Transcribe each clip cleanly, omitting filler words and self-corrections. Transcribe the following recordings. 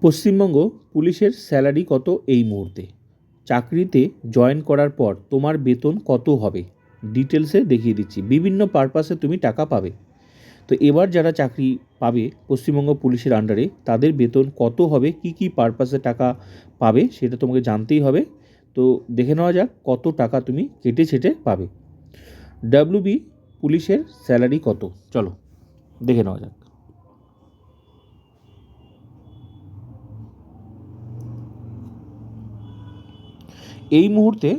পশ্চিমবঙ্গ পুলিশের স্যালারি কত এই মুহূর্তে? চাকরিতে জয়েন করার পর তোমার বেতন কত হবে? ডিটেলসে দেখিয়ে দিচ্ছি। বিভিন্ন পারপাসে তুমি টাকা পাবে। তো এবার যারা চাকরি পাবে পশ্চিমবঙ্গ পুলিশের আন্ডারে তাদের বেতন কত হবে, কী কী পারপাসে টাকা পাবে সেটা তোমাকে জানতেই হবে। তো দেখে নেওয়া যাক কত টাকা তুমি কেটে ছেটে পাবে। ডাব্লিউবি পুলিশের স্যালারি কত, চলো দেখে নেওয়া যাক। এই মুহূর্তে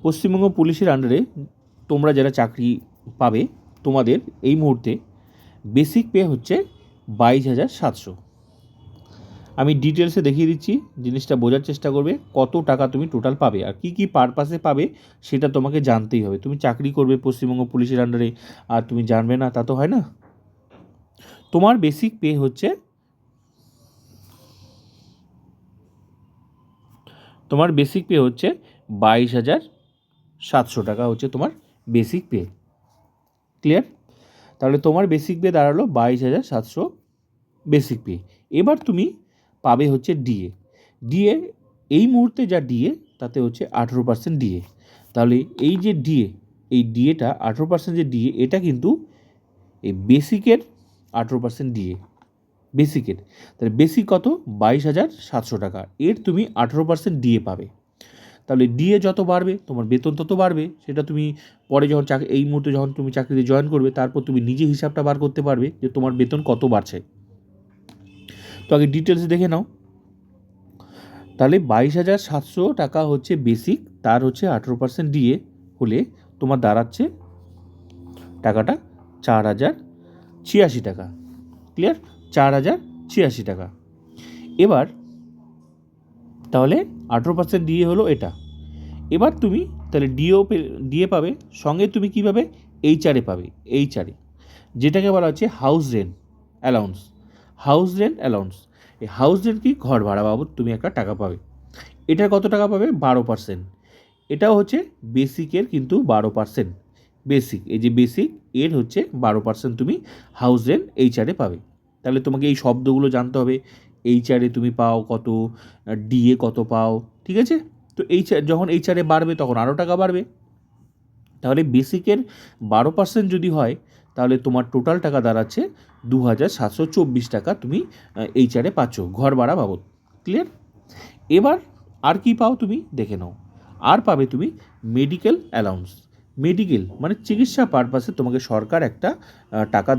পশ্চিমবঙ্গ পুলিশের আন্ডারে তোমরা যারা চাকরি পাবে তোমাদের এই মুহূর্তে বেসিক পে হচ্ছে 22,700। আমি ডিটেলসে দেখিয়ে দিচ্ছি, জিনিসটা বোঝার চেষ্টা করবে কত টাকা তুমি টোটাল পাবে আর কী কী পারপাসে পাবে সেটা তোমাকে জানতেই হবে। তুমি চাকরি করবে পশ্চিমবঙ্গ পুলিশের আন্ডারে আর তুমি জানবে না, তা তো হয় না। তোমার বেসিক পে হচ্ছে 22,700 টাকা হচ্ছে তোমার বেসিক পে। ক্লিয়ার? তাহলে তোমার বেসিক পে দাঁড়ালো 22,700 বেসিক পে। এবার তুমি পাবে হচ্ছে ডিএ। ডিএ এই মুহূর্তে যা ডিএ তাতে হচ্ছে 18% ডিএ। তাহলে এই যে ডিএ, এই ডিএটা 18% যে ডিএ, এটা কিন্তু এই বেসিকের 18% ডিএ বেসিকের। তাহলে বেসিক কত? 22,700 টাকা। এর তুমি 18% ডিএ পাবে। তাহলে ডিএ যত বাড়বে তোমার বেতন তত বাড়বে। সেটা তুমি পরে যখন এই মুহূর্তে যখন তুমি চাকরিতে জয়েন করবে তারপর তুমি নিজে হিসাবটা বার করতে পারবে যে তোমার বেতন কত বাড়ছে। তো আগে ডিটেলস দেখে নাও। তাহলে 22,700 টাকা হচ্ছে বেসিক, তার হচ্ছে 18% ডিএ হলে তোমার দাঁড়াচ্ছে টাকাটা 4,086 টাকা। ক্লিয়ার? 4,086 টাকা। এবার তাহলে 18% ডিএ হলো এটা। এবার তুমি তাহলে ডিএ পাবে, সঙ্গে তুমি কী পাবে? এইচআরএ পাবে। এইচআরএ যেটাকে বলা হচ্ছে house rent allowance. House rent allowance, এই হাউস রেন্ট কি? ঘর ভাড়া বাবদ তুমি একটা টাকা পাবে। এটার কত টাকা পাবে? 12%। এটাও হচ্ছে বেসিকের কিন্তু 12%। বেসিক, এই যে বেসিক এর হচ্ছে 12% তুমি হাউস রেন্ট এইচআরএ পাবে। তাহলে তোমাকে এই শব্দগুলো জানতে হবে। এইচআরএ তুমি পাও কত, ডিএ কত পাও, ঠিক আছে? তো যখন এইচআরএ বাড়বে তখন আরও টাকা বাড়বে। তাহলে বেসিকের 12% যদি হয় তাহলে তোমার টোটাল টাকা দাঁড়াচ্ছে 2,724 টাকা তুমি এইচআরএ পাচ্ছ ঘর ভাড়া বাবদ। ক্লিয়ার? এবার আর কি পাও তুমি দেখে নাও। আর পাবে তুমি মেডিকেল অ্যালাউন্স। মেডিকেল মানে চিকিৎসা পারপাসে তোমাকে সরকার একটা টাকা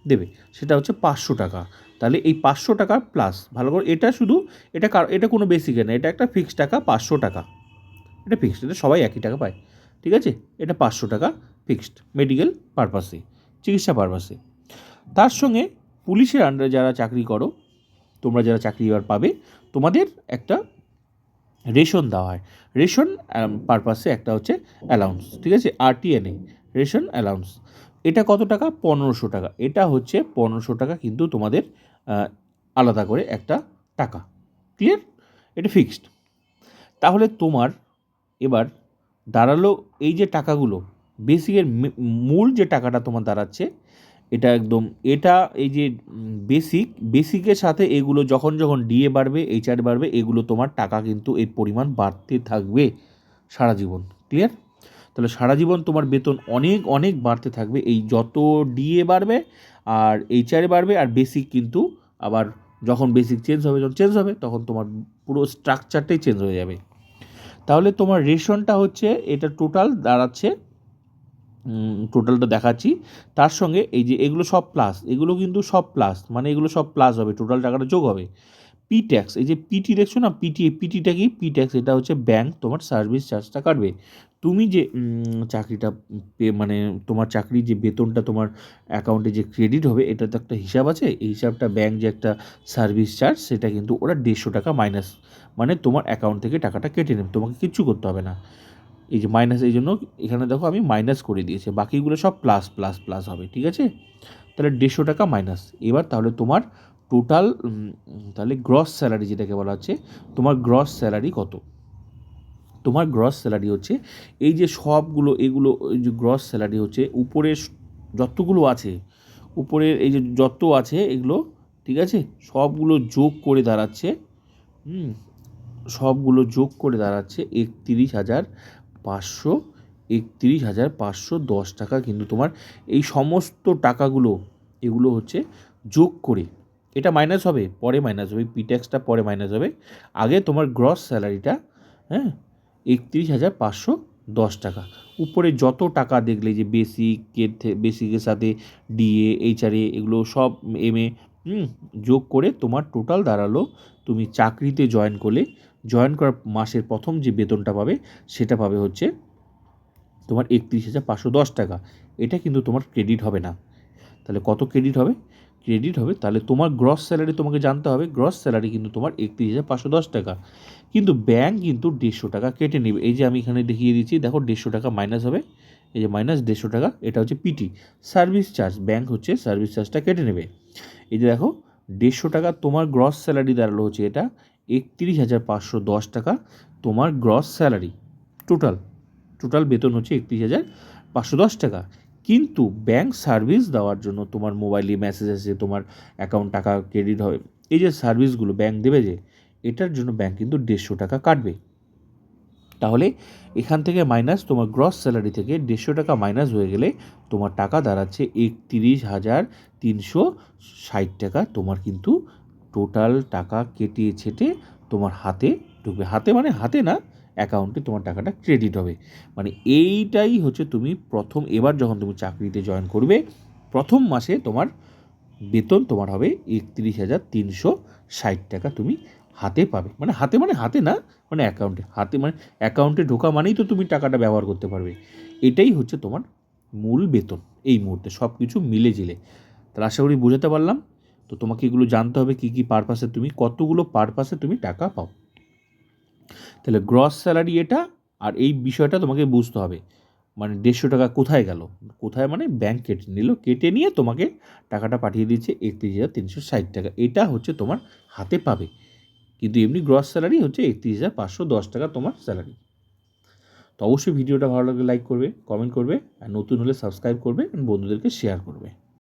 দেবে, সেটা হচ্ছে 500 টাকা। তাহলে এই 500 টাকা প্লাস, ভালো করে এটা শুধু এটা কোনো বেসিকে না, এটা একটা ফিক্সড টাকা 500 টাকা। এটা ফিক্সড, এটা সবাই একই টাকা পায়, ঠিক আছে? এটা 500 টাকা ফিক্সড মেডিকেল পারপাসে, চিকিৎসা পারপাসে। তার সঙ্গে পুলিশের আন্ডারে যারা চাকরি করো তোমরা, যারা চাকরি এবার পাবে, তোমাদের একটা রেশন দেওয়া হয়। রেশন পারপাসে একটা হচ্ছে অ্যালাউন্স, ঠিক আছে? আরটিএনএ, রেশন অ্যালাউন্স। এটা কত টাকা? 1,500 টাকা। এটা হচ্ছে 1,500 টাকা কিন্তু তোমাদের আলাদা করে একটা টাকা। ক্লিয়ার? এটা ফিক্সড। তাহলে তোমার এবার দাঁড়ালো এই যে টাকাগুলো, বেসিকের মূল যে টাকাটা তোমার দাঁড়াচ্ছে এটা একদম, এটা এই যে বেসিকের সাথে এগুলো যখন যখন ডিএ বাড়বে, এইচআর বাড়বে, এগুলো তোমার টাকা কিন্তু এর পরিমাণ বাড়তে থাকবে সারা জীবন। ক্লিয়ার? তাহলে সারা জীবন তোমার বেতন অনেক অনেক বাড়তে থাকবে। এই যত ডিএ বাড়বে আর এইচআর বাড়বে আর বেসিক কিন্তু আবার যখন বেসিক চেঞ্জ হবে তখন তোমার পুরো স্ট্রাকচারটাই চেঞ্জ হয়ে যাবে। তাহলে তোমার রেশনটা হচ্ছে এটা টোটাল দাঁড়াচ্ছে, টোটালটা দেখাচ্ছি। তার সঙ্গে এই যে এগুলো সব প্লাস, এগুলো কিন্তু সব প্লাস, মানে এগুলো সব প্লাস হবে, টোটাল টাকাটা যোগ হবে। পি ট্যাক্স, এই যে পিটি দেখছো না, পিটিটা কি? পি ট্যাক্স, এটা হচ্ছে ব্যাংক তোমার সার্ভিস চার্জটা কাটবে। তুমি যে চাকরিটা মানে তোমার চাকরির যে বেতনটা তোমার অ্যাকাউন্টে যে ক্রেডিট হবে, এটা তো একটা হিসাব আছে। এই হিসাবটা ব্যাংক যে একটা সার্ভিস চার্জ, সেটা কিন্তু ওরা 150 টাকা মাইনাস, মানে তোমার অ্যাকাউন্ট থেকে টাকাটা কেটে নেবে, তোমাকে কিচ্ছু করতে হবে না। এই যে মাইনাস, এই জন্য এখানে দেখো আমি মাইনাস করে দিয়েছি, বাকিগুলো সব প্লাস প্লাস প্লাস হবে, ঠিক আছে? তাহলে 150 টাকা মাইনাস। এবার তাহলে তোমার টোটাল তাহলে গ্রস স্যালারি যেটাকে বলা হচ্ছে, তোমার গ্রস স্যালারি কত? তোমার গ্রস স্যালারি হচ্ছে এই যে সবগুলো, এগুলো এই যে গ্রস স্যালারি হচ্ছে উপরের যতগুলো আছে, উপরের এই যে যত আছে এগুলো, ঠিক আছে, সবগুলো যোগ করে দাঁড়াচ্ছে সবগুলো যোগ করে দাঁড়াচ্ছে 31,510 টাকা। কিন্তু তোমার এই সমস্ত টাকাগুলো এগুলো হচ্ছে যোগ করে, এটা মাইনাস হবে, পরে মাইনাস হবে, পিট্যাক্সটা পরে মাইনাস হবে, আগে তোমার গ্রস স্যালারিটা 31,510 টাকা। উপরে যত টাকা দেখলে যে বেসিকের সাথে ডিএ, এইচআরএ, এগুলো সব এমএ যোগ করে তোমার টোটাল দাঁড়ালো, তুমি চাকরিতে জয়েন করার মাসের প্রথম যে বেতনটা পাবে সেটা পাবে হচ্ছে তোমার 31,510 টাকা। এটা কিন্তু তোমার ক্রেডিট হবে না। তাহলে কত ক্রেডিট হবে? তাহলে তোমার গ্রস স্যালারি তোমাকে জানতে হবে, গ্রস স্যালারি কিন্তু তোমার 31,510 টাকা। কিন্তু ব্যাংক কিন্তু 150 টাকা কেটে নেবে। এই যে আমি এখানে দেখিয়ে দিচ্ছি, দেখো 150 টাকা মাইনাস হবে, এই যে মাইনাস 150 টাকা, এটা হচ্ছে পিটি সার্ভিস চার্জ। ব্যাংক হচ্ছে সার্ভিস চার্জটা কেটে নেবে। এই যে দেখো 150 টাকা তোমার গ্রস স্যালারি দাঁড়ালো হচ্ছে এটা 31,510 টাকা তোমার গ্রস স্যালারি। টোটাল বেতন হচ্ছে 31,510 টাকা। কিন্তু ব্যাংক সার্ভিস দেওয়ার জন্য তোমার মোবাইলে মেসেজ আসে, তোমার অ্যাকাউন্ট টাকা ক্রেডিট হয়, এই যে সার্ভিসগুলো ব্যাংক দেবে, যে এটার জন্য ব্যাংক কিন্তু 150 টাকা কাটবে। তাহলে এখান থেকে মাইনাস তোমার গ্রস স্যালারি থেকে 150 টাকা মাইনাস হয়ে গেলে তোমার টাকা দাঁড়াচ্ছে 31,360 টাকা। তোমার কিন্তু টোটাল টাকা কেটে ছেটে তোমার হাতে ঢুকবে। হাতে না, অ্যাকাউন্টে তোমার টাকাটা ক্রেডিট হবে। মানে এইটাই হচ্ছে তুমি এবার যখন তুমি চাকরিতে জয়েন করবে, প্রথম মাসে তোমার বেতন তোমার হবে 31,360 টাকা তুমি হাতে পাবে। হাতে না, মানে অ্যাকাউন্টে ঢোকা মানেই তো তুমি টাকাটা ব্যবহার করতে পারবে। এটাই হচ্ছে তোমার মূল বেতন এই মুহূর্তে, সব কিছু মিলে জিলে। তাহলে আশা করি বোঝাতে পারলাম। তো তোমাকে এগুলো জানতে হবে কী পারপাসে কতগুলো পারপাসে তুমি টাকা পাও। তাহলে গ্রস স্যালারি এটা, আর এই বিষয়টা তোমাকে বুঝতে হবে, মানে 150 টাকা কোথায় গেল, মানে ব্যাংক কেটে নিয়ে তোমাকে টাকাটা পাঠিয়ে দিচ্ছে 31,360 টাকা। এটা হচ্ছে তোমার হাতে পাবে, কিন্তু এমনি গ্রস স্যালারি হচ্ছে 31,510 টাকা তোমার স্যালারি। তো অবশ্যই ভিডিওটা ভালো লাগলে লাইক করবে, কমেন্ট করবে, আর নতুন হলে সাবস্ক্রাইব করবে, বন্ধুদেরকে শেয়ার করবে।